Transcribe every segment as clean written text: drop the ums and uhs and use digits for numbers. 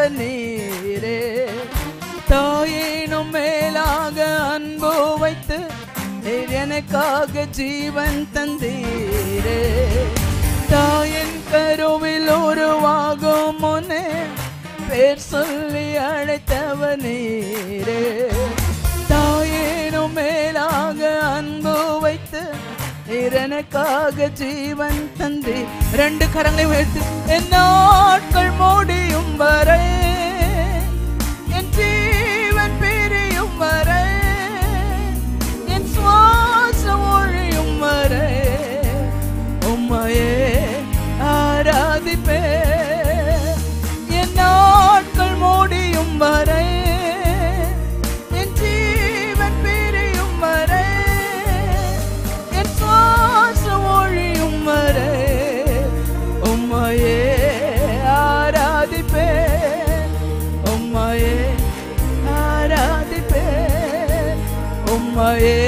அழைத்தவர் நீரே. தாயினும் மேலாக அன்பு வைத்து நீர் எனக்காக ஜீவன் தந்தீரே. தாயின் கருவில் உருவாகும் முன்னே பேர் சொல்லி அழைத்தவர் நீரே. தாயினும் மேலாக அன்பு வைத்து நீர் எனக்காக ஜீவன் தந்தி. 2 கரங்களை உயர்த்தி என் நாட்கள் முடியும் வரை, என் ஜீவன் பிரியும் வரை, என் சுவாசம் ஒழியும் வரை உம்மையே ஆராதிப்பேன். என் நாட்கள் முடியும் வரை, என் ஜீவன் பிரியும் வரை, என் சுவாசம் ஒழியும் வரை உம்மையே ஆராதிப்பேன். உம்மையே ஆராதிப்பேன். உம்மையே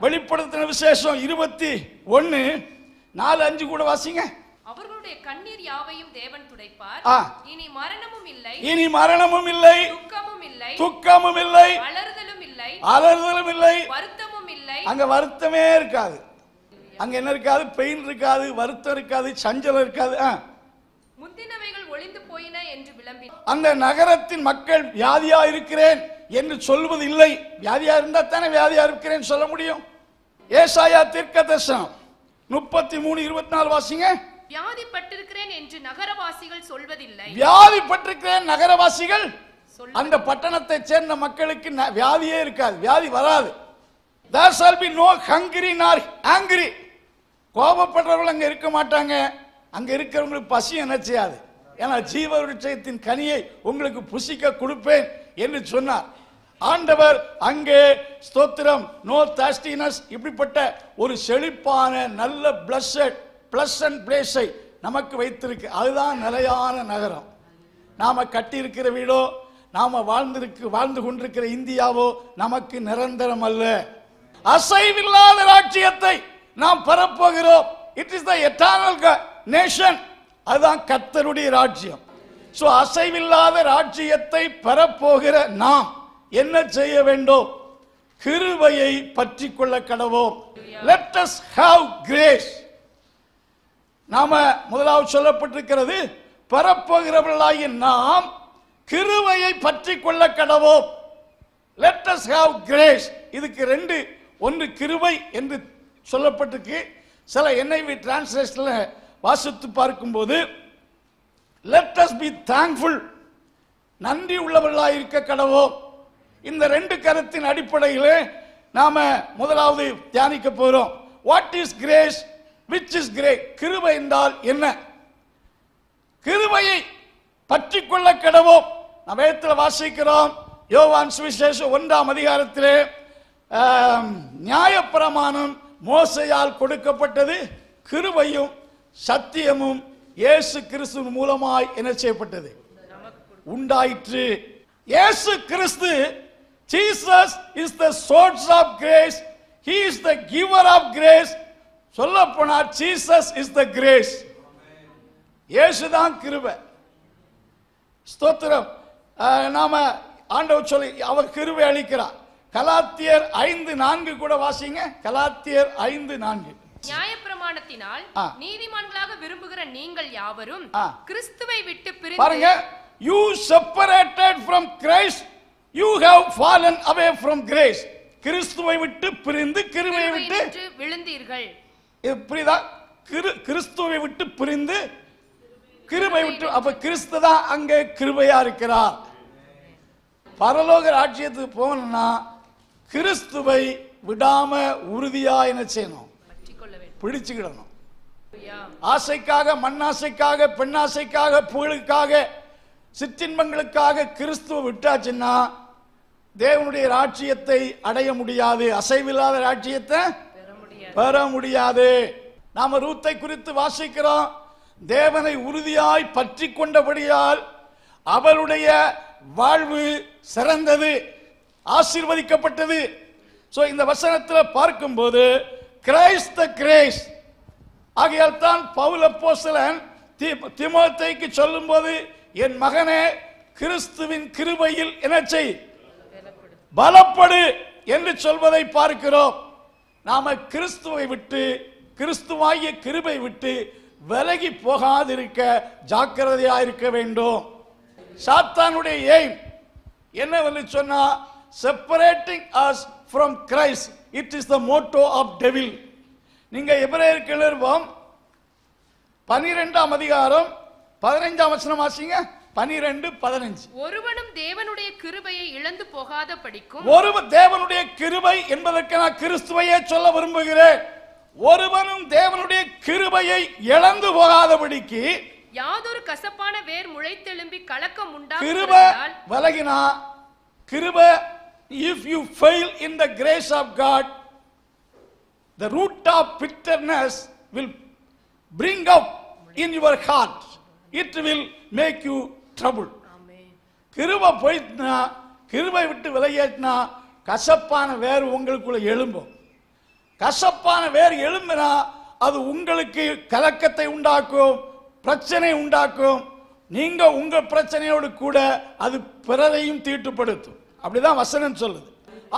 வெளிப்படுத்தின விசேஷம் 21:4-5 கூட வாசிங்க. அவர்களுடைய கண்ணீர் யாவையும் தேவன் துடைப்பார். இனி மரணமும் இல்லை, இனி மரணமும் இல்லை, துக்கமும் இல்லை, துக்கமும் இல்லை, அலறுதலும் இல்லை, அலறுதலும் இல்லை, வருத்தமும் இல்லை. அங்க வருத்தமே இருக்காது. அங்க என்ன இருக்காது? பெயின் இருக்காது, வருத்தம் இருக்காது, சஞ்சலம் இருக்காது. முந்தினவைகள் ஒளிந்து போயின என்று விளம்பின. அந்த நகரத்தின் மக்கள் வியாதியா இருக்கிறேன் என்று சொல்வது இல்லை. வியாதியா இருந்தா தானே வியாதியா இருக்கிறேன்னு சொல்ல முடியும். ஏசாயா தீர்க்கதரிசனம் 33:24 வாசிங்க. வியாதிப்பட்டிருக்கிறேன் என்று நகரவாசிகள் சொல்வதில்லை. வியாதிப்பட்டிருக்கிறேன் நகரவாசிகள், அந்த பட்டணத்தை சேர்ந்த மக்களுக்கு வியாதியே இருக்காது, வியாதி வராது. There shall be no hungry nor angry. கோபப்படுறவர்கள் அங்க இருக்க மாட்டாங்க. அங்க இருக்கிறவங்களுக்கு பசி என்ன செய்யாது. ஏன்னா ஜீவ விருட்சத்தின் கனியை உங்களுக்கு புசிக்க கொடுப்பேன் என்று சொன்னார் ஆண்டவர். அங்கே ஸ்தோத்திரம், நோ தாஸ்டினஸ், இப்படிப்பட்ட ஒரு செழிப்பான நல்ல பிளசன்ட் பிளேஸை நமக்கு வைத்திருக்கு. அதுதான் நிலையான நகரம். நாம கட்டி இருக்கிற வீடோ, நாம வாழ்ந்து கொண்டிருக்கிற இந்தியாவோ நமக்கு நிரந்தரம் அல்ல. அசைவில்லாத ராஜ்யத்தை நாம் பெறப்போகிறோம். It is the eternal nation. அதுதான் கர்த்தருடைய ராஜ்யம். சோ அசைவில்லாத ராஜ்யத்தை பெறப்போகிற நாம் என்ன செய்ய வேண்டும்? கிருபையை பற்றி கொள்ள கடவோம். Let us have grace. நாம முதலாவது சொல்லப்பட்டிருக்கிறது, பெறப்போகிறவர்களாகிய நாம் கிருபையை பற்றி கொள்ள கடவோம். Let us have grace. இதுக்கு 2, ஒன்று கிருபை என்று சொல்லப்பட்டிருக்கு. சில NIV டிரான்ஸ்லேஷன்ல வாசித்து பார்க்கும்போது let us be thankful, நன்றி உள்ளவர்களாக இருக்க கடவோம். இந்த 2 கருத்தின் அடிப்படையில் நாம முதலாவது தியானிக்க போறோம். What is grace, which is grace? கிருபை என்றால் என்ன? கிருபையை பற்றி கொள்ள கடவோம். நாம் வேதத்தில் வாசிக்கிறோம், யோவான் சுவிசேஷம் 1ஆம் அதிகாரத்திலே நியாயப்பிரமாணம் மோசேயால் கொடுக்கப்பட்டது, கிருபையும் சத்தியமும் இயேசு கிறிஸ்து மூலமாய் என்ன செய்யப்பட்டது? உண்டாயிற்று. இயேசு கிறிஸ்து, Jesus is the source of grace, he is the giver of grace. சொல்லப்போனால் ஜீசஸ் இஸ் த கிரேஸ். இயேசுதான் கிருபை. ஸ்தோத்திரம். நாம ஆண்டவர் சொல்லி அவர் கிருபை அளிக்கிறார். கலாத்தியர் 5:4 கூட வாசிங்க. கலாத்தியர் 5:4. நியாயப்பிரமாணத்தினால் நீதிமான்களாக விரும்புகிற நீங்கள் யாவரும் கிறிஸ்துவை விட்டு பிரிந்து, பாருங்க, you separated from Christ, you have fallen away from grace. கிறிஸ்துவை விட்டு பிரிந்து கிருபையை விட்டு விழுந்தீர்கள். புரியுதா? கிறிஸ்துவை விட்டு பிரிந்து கிருபை விட்டு, அப்ப கிறிஸ்து தான் அங்கே கிருபையா இருக்கிறார். பரலோக ராஜ்யத்துக்கு போகணும்னா கிறிஸ்துவை விடாம உறுதியா என்ன செய்யணும்? பிடிச்சுக்கிடணும். ஆசைக்காக, மண்ணாசைக்காக, பெண்ணாசைக்காக, புகழுக்காக, சிற்றின்பங்களுக்காக கிறிஸ்துவை விட்டாச்சுன்னா தேவனுடைய ராஜ்யத்தை அடைய முடியாது. அசைவில்லாத ராஜ்யத்தை பெற முடியாது. நாம ரூத்தை குறித்து வாசிக்கிறோம். தேவனை உறுதியாய் பற்றி கொண்டபடியால் அவருடைய வாழ்வு சிறந்தது, ஆசீர்வதிக்கப்பட்டது. சோ இந்த வசனத்தில் பார்க்கும்போது கிரைஸ்ட் த கிரேஸ், ஆகையால் தான் பவுல் அப்போஸ்தலன் தீமோத்தேயுக்கு சொல்லும்போது, என் மகனே கிறிஸ்துவின் கிருபையில் என்ன செய், பலப்படு என்று சொல்வதை பார்க்கிறோம். நாம கிறிஸ்துவை விட்டு, கிறிஸ்துவாகிய கிருபை விட்டு விலகி போகாதிருக்க ஜாக்கிரதையா இருக்க வேண்டும். சாத்தானுடைய எய்ம் என்னவென்று சொன்னா, separating us from Christ. It is the motto of devil. நீங்க எபிரேயருக்கு எழுதுவோம் 12ஆம் அதிகாரம் 15ஆம் வசனம் வாசிங்க. 12:15. ஒருவனும் தேவனுடைய கிருபையை இழந்து போகாத படிக்கும். தேவனுடைய கிருபை என்பதற்கு நான் கிறிஸ்துவையே சொல்ல விரும்புகிறேன். ஒருவனும் தேவனுடைய கிருபையை இழந்து போகாதபடிக்கு யாதொரு கசப்பான வேர் முளைத்தெழும்பி கலக்கம் கிருபை விலகினா, கிருபை, if you fail in the grace of God, the root of bitterness will bring up in your heart. It will make you trouble. கிருபை போயிட்டுனா, கிருபை விட்டு விலகினா கசப்பான வேர் உங்களுக்குள்ள எழும்பும். கசப்பான வேர் எழும்பினா அது உங்களுக்கு கலக்கத்தை உண்டாக்கும், பிரச்சனை உண்டாக்கும். நீங்க உங்க பிரச்சனையோடு கூட அது பிறரையும் தீட்டுப்படுத்தும். அப்படிதான் வசனம் சொல்லுது.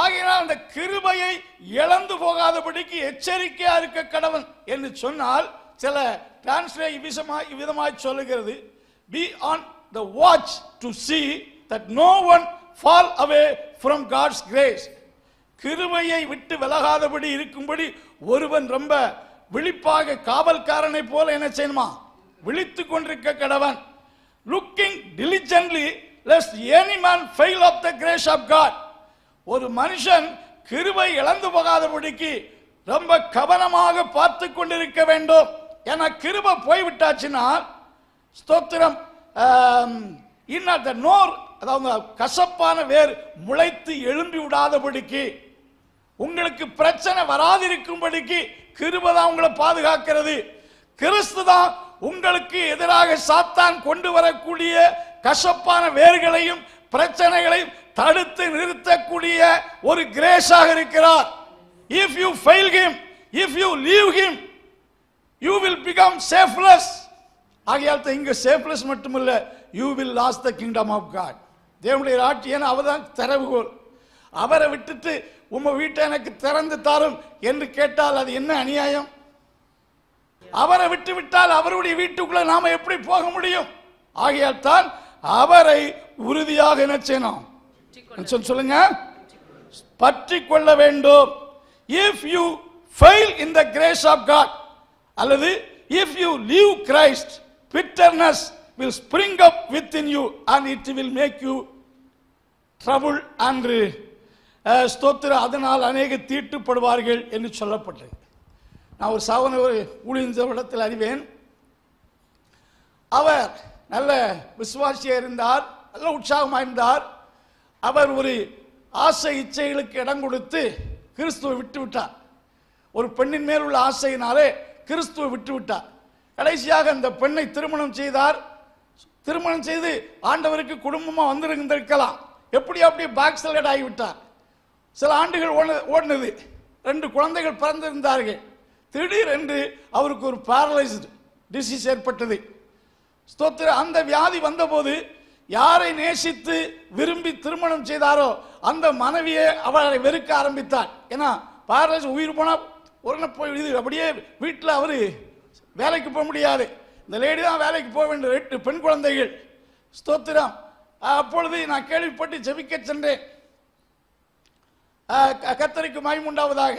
ஆகையால் அந்த கிருபையை இழந்து போகாதபடிக்கு எச்சரிக்கையா இருக்க கடவன் என்று சொன்னால், சில டிரான்ஸ்லேட் விதமாய் சொல்லுகிறது, be on the watch to see that no one fall away from God's grace. கிருபையை விட்டு விலகாதபடி இருக்கும்படி ஒருவன் ரொம்ப விழிப்பாக காவல்காரனை போல என்ன செய்யணுமா, விழித்துக் கொண்டிருக்க கடவன். Looking diligently lest any man fail of the grace of God. ஒரு மனுஷன் கிருபை இழந்து போகாதபடிக்கு ரொம்ப கவனமாக பார்த்து கொண்டிருக்க வேண்டும். ஏன்னா கிருபை போய்விட்டாச்சுன்னா, ஸ்தோத்திரம், இன்னும் நோர், அதாவது கசப்பான வேர் முளைத்து எழும்பி விடாதபடிக்கு, உங்களுக்கு பிரச்சனை வராதிருக்கும்படிக்கு கிருபை தான் உங்களை பாதுகாக்கிறது. கிறிஸ்து தான் உங்களுக்கு எதிராக சாத்தான் கொண்டு வரக்கூடிய கசப்பான வேர்களையும் பிரச்சனைகளையும் தடுத்து நிறுத்தக்கூடிய ஒரு கிரேஸாக இருக்கிறார். If you fail him, if you leave him, you will become selfless. ஆகையால் இங்க selfless மட்டுமல்ல, you will lose the kingdom of God. தேவனுடைய ராஜ்யம் அவர்தான் திறவுகோல். அவரை விட்டுட்டு உங்க வீட்டை எனக்கு திறந்து தாரும் என்று கேட்டால் அது என்ன அநியாயம்? அவரை விட்டு விட்டால் அவருடைய வீட்டுக்குள்ள நாம எப்படி போக முடியும்? ஆகையால் தான் அவரை உறுதியாக என்ன செய்யணும் சொல்லுங்க, பற்றி கொள்ள வேண்டும். If you fail in the grace of God, அல்லது if you leave Christ, bitterness will spring up within you and it will make you trouble and ஸ்தோத்திர, அதனால் அநேக தீட்டுப்படுவார்கள் என்று சொல்லப்பட்டது. நான் ஒரு சாவன ஒரு ஊழியர் இடத்தில் அறிவேன். அவர் நல்ல விசுவாசியாக இருந்தார், நல்ல உற்சாகமாக இருந்தார். அவர் ஒரு ஆசை இச்சைகளுக்கு இடம் கொடுத்து கிறிஸ்துவை விட்டு விட்டார். ஒரு பெண்ணின் மேல் உள்ள ஆசையினாலே கிறிஸ்துவை விட்டு விட்டார். கடைசியாக அந்த பெண்ணை திருமணம் செய்தார். திருமணம் செய்து ஆண்டவருக்கு குடும்பமாக வந்திருந்திருக்கலாம். எப்படி அப்படியே பேக் சைலட் ஆகிவிட்டார். சில ஆண்டுகள் ஓடினது. 2 குழந்தைகள் பிறந்திருந்தார்கள். திடீரென்று அவருக்கு ஒரு பேரலைஸ்டு டிசீஸ் ஏற்பட்டது. ஸ்தோத்திர, அந்த வியாதி வந்தபோது யாரை நேசித்து விரும்பி திருமணம் செய்தாரோ அந்த மனைவியை அவரை வெறுக்க ஆரம்பித்தார். ஏன்னா பேரலைஸ், உயிர் போனால் உடனே போய் இது அப்படியே வீட்டில் அவர் வேலைக்கு போக முடியாது. இந்த லேடி தான் வேலைக்கு போக வேண்டிய 8 பெண் குழந்தைகள். ஸ்தோத்திரம். அப்பொழுது நான் கேள்விப்பட்டு ஜெபிக்க சென்றேன். கர்த்தருக்கு மகிமை உண்டாவதாக.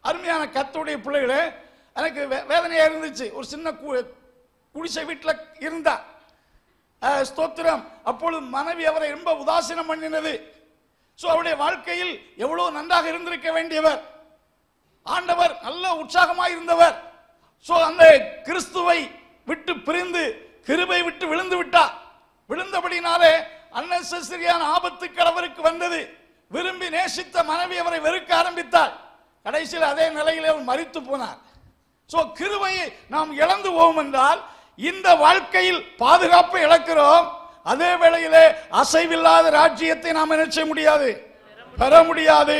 அருமையான கர்த்தருடைய பிள்ளைகளே, எனக்கு வேதனையா இருந்துச்சு. ஒரு சின்ன குடிசை வீட்டில் இருந்தா. ஸ்தோத்திரம். அப்பொழுது மனைவி அவரை ரொம்ப உதாசீனம் பண்ணினது. ஸோ அவருடைய வாழ்க்கையில் எவ்வளவு நன்றாக இருந்திருக்க வேண்டியவர், ஆண்டவர் நல்ல உற்சாகமாக இருந்தவர். ஸோ அந்த கிறிஸ்துவை விட்டு பிரிந்து கிருபை விட்டு விழுந்து விட்டார். விழுந்தபடினாலே அன்னெசரியான ஆபத்துக்கள் அவருக்கு வந்தது. விரும்பி நேசித்த மனைவி அவரை வெறுக்க ஆரம்பித்தார். கடைசியில் அதே நிலையில் அவர் மரித்து போனார். ஸோ கிருபையை நாம் இழந்து போவோம் என்றால் இந்த வாழ்க்கையில் பாதுகாப்பை இழக்கிறோம். அதே வேளையிலே அசைவில்லாத ராஜ்யத்தை நாம் என்ன செய்ய முடியாது, பெற முடியாது.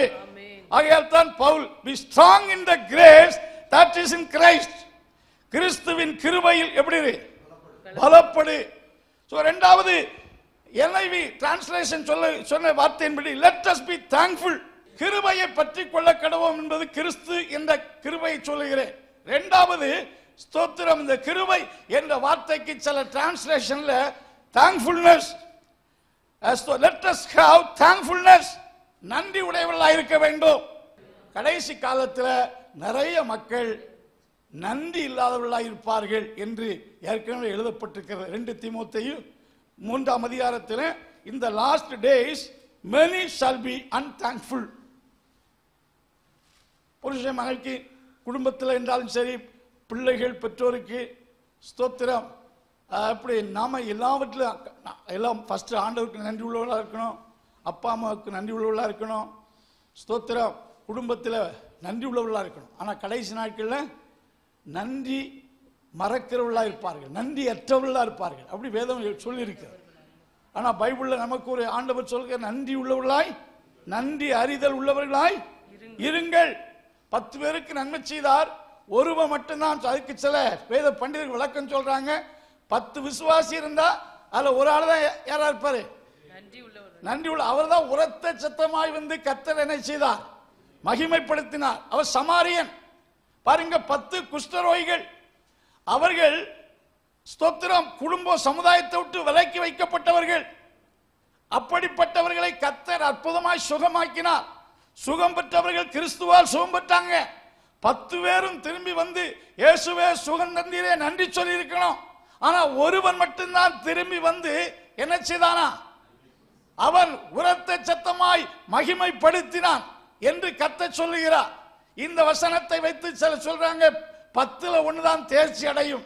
ஆகையால் தான் Pavul, be strong in the grace that is in Christ. கிறிஸ்துவின் கிருபையில் எப்படி பலப்படு. இரண்டாவது NIV டிரான்ஸ்லேஷன் சொன்ன வார்த்தையின்படி let us be thankful. கிருபையை பற்றி கொள்ள கடவோம் என்பது கிறிஸ்து என்ற கிருபையை சொல்லுகிறேன். இரண்டாவது ஸ்தோத்திரம். இந்த கிருபை என்ற வார்த்தைக்கு சில டிரான்ஸ்லேஷன்ல thankfulness, let us have thankfulness, நன்றி உடையவர்களாக இருக்க வேண்டும். கடைசி காலத்தில் நிறைய மக்கள் நன்றி இல்லாதவர்களாக இருப்பார்கள் என்று ஏற்கனவே எழுதப்பட்டிருக்கிறது. 2 தீமோத்தேயு 3ஆம் அதிகாரத்தில் இந்த last days many shall be unthankful. புருஷன் மனைவிக்கு குடும்பத்தில் என்றாலும் சரி, பிள்ளைகள் பெற்றோருக்கு ஸ்தோத்திரம். அப்படி நாம எல்லாவற்றிலும் எல்லாம் ஃபர்ஸ்ட் ஆண்டவருக்கு நன்றி உள்ளவர்களாக இருக்கணும், அப்பா அம்மாவுக்கு நன்றி உள்ளவர்களாக இருக்கணும், ஸ்தோத்திரம். குடும்பத்தில் நன்றி உள்ளவர்களாக இருக்கணும். ஆனால் கடைசி நாட்களில் நன்றி மறக்கிறவர்களாக இருப்பார்கள், நன்றி அற்றவர்களாக இருப்பார்கள். அப்படி வேதம் சொல்லியிருக்கிறது. ஆனால் பைபிளில் நமக்கு ஒரு ஆண்டவர் சொல்கிற நன்றி உள்ளவர்களாய், நன்றி அறிதல் உள்ளவர்களாய் இருங்கள். 10 பேருக்கு நன்மை செய்தார், ஒருவன் மட்டும்தான். அதுக்கு சில வேத பண்டிதர்கள் விளக்கம் சொல்றாங்க. 10 விசுவாசி இருந்தா அதுல ஒரு ஆள் தான் யாரா இருப்பாரு? நன்றி உள்ள. அவர் தான் உரத்த சத்தமாய் வந்து கர்த்தர் என்ன செய்தார்? மகிமைப்படுத்தினார். அவர் சமாரியன். பாருங்க, 10 குஷ்டரோகிகள், அவர்கள் ஸ்தோத்திரம் குடும்ப சமுதாயத்தை விட்டு விலக்கி வைக்கப்பட்டவர்கள். அப்படிப்பட்டவர்களை கர்த்தர் அற்புதமாய் சுகமாக்கினார். சுகம் பெற்றவர்கள் கிறிஸ்துவால் சுகம் பெற்றாங்க. 10 பேரும் திரும்பி வந்து இயேசுவே சுகம் தந்தீரே நன்றி சொல்லி இருக்கணும். ஆனா ஒருவன் மட்டும்தான் திரும்பி வந்து என்ன செய்தானா? அவன் உரத்த சத்தமாய் மகிமைப்படுத்தினான் என்று கர்த்தர் சொல்லுகிறார். இந்த வசனத்தை வைத்து சில சொல்றாங்க 10ல் 1 தான் தேர்ச்சி அடையும்,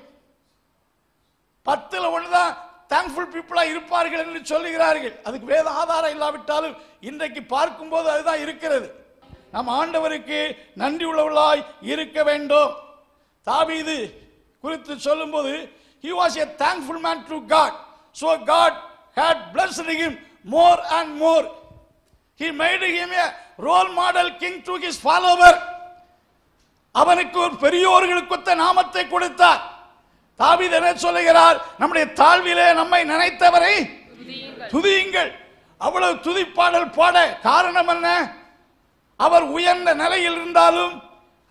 10ல் 1 தான் தேங்க்ஃபுல் பீப்புளா இருப்பார்கள் என்று சொல்லுகிறார்கள். அதுக்கு வேத ஆதாரம் இல்லாவிட்டாலும் இன்றைக்கு பார்க்கும்போது அதுதான் இருக்கிறது. நாம் ஆண்டவருக்கு நன்றி உள்ளவர்களாய் இருக்க வேண்டும். தாவீது குறித்து சொல்லும்போது he was a thankful man to God, so God had blessed him more and more. He made him a role model king to his follower. அவனுக்கு ஒரு பெரியோர்களுக்கு நாமத்தை கொடுத்தார். தாவீது என்ன சொல்லுகிறார்? நம்முடைய தாழ்விலே நம்மை நினைத்தவரை துதியுங்கள். அவ்வளவு துதிப்பாடல் பாட காரணம் என்ன? அவர் உயர்ந்த நிலையில் இருந்தாலும்,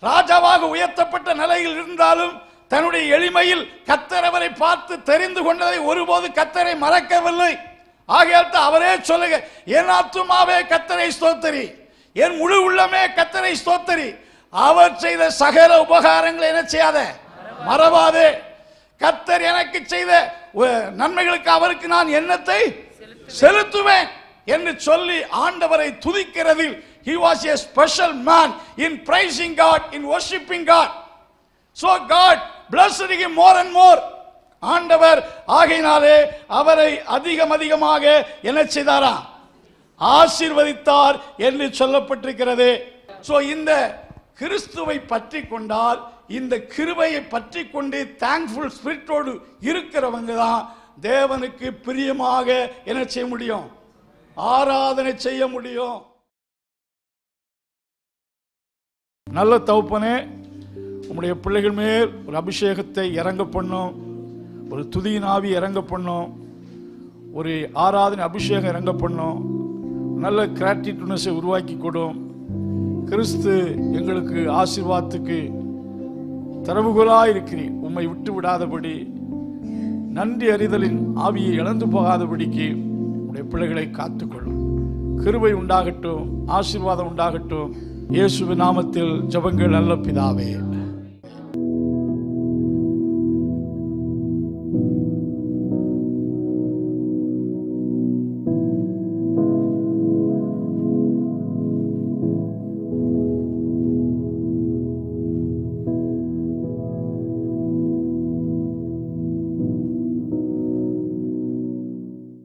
ராஜாவாக உயர்த்தப்பட்ட நிலையில் இருந்தாலும், தன்னுடைய எளிமையில் கர்த்தர் அவரை பார்த்து தெரிந்து கொண்டதை ஒருபோது கர்த்தரை மறக்கவில்லை. ஆகையால் அவரே சொல்லுங்க, என் ஆத்துமாவே கர்த்தரை ஸ்தோத்திரி, என் முழு உள்ளமே கர்த்தரை ஸ்தோத்திரி, அவர் செய்த சகல உபகாரங்களை என்ன செய்யாத மறவாதே. கர்த்தர் எனக்கு செய்த நன்மைகளுக்கு அவருக்கு நான் எண்ணத்தை செலுத்துவேன் என்று சொல்லி ஆண்டவரை துதிக்கிறதில் he was a special man in praising God, in worshiping God. So God blessed him more and more. ஆண்டவர் ஆகையினாலே அவரை அதிகமாக என்ன செய்தாரா? ஆசீர்வதித்தார் என்று சொல்லப்பட்டிருக்கிறது. சோ இந்த கிறிஸ்துவை பற்றி கொண்டால், இந்த கிருபையை பற்றி கொண்டு தேங்க்ஃபுல் ஸ்பிரிட்டோடு இருக்கிறவங்க தான் தேவனுக்கு பிரியமாக என்ன செய்ய முடியும்? ஆராதனை செய்ய முடியும். நல்ல தகப்பனே, உம்முடைய பிள்ளைகள் மேல் ஒரு அபிஷேகத்தை இறங்க பண்ணும், ஒரு துதியின் ஆவி இறங்க பண்ணும், ஒரு ஆராதனை அபிஷேகம் இறங்க பண்ணும், நல்ல கிராட்டிட்யூட்னஸை உருவாக்கி கொடும். கிறிஸ்து எங்களுக்கு ஆசீர்வாதத்துக்கு திறவுகோலாக இருக்கிறீர். உம்மை விட்டு விடாதபடி, நன்றி அறிதலின் ஆவியை இழந்து போகாதபடிக்கு உடைய பிள்ளைகளை காத்துக்கொள்ளும். கிருபை உண்டாகட்டும், ஆசீர்வாதம் உண்டாகட்டும். இயேசுவின் நாமத்தில் ஜெபங்கள் நல்ல பிதாவே.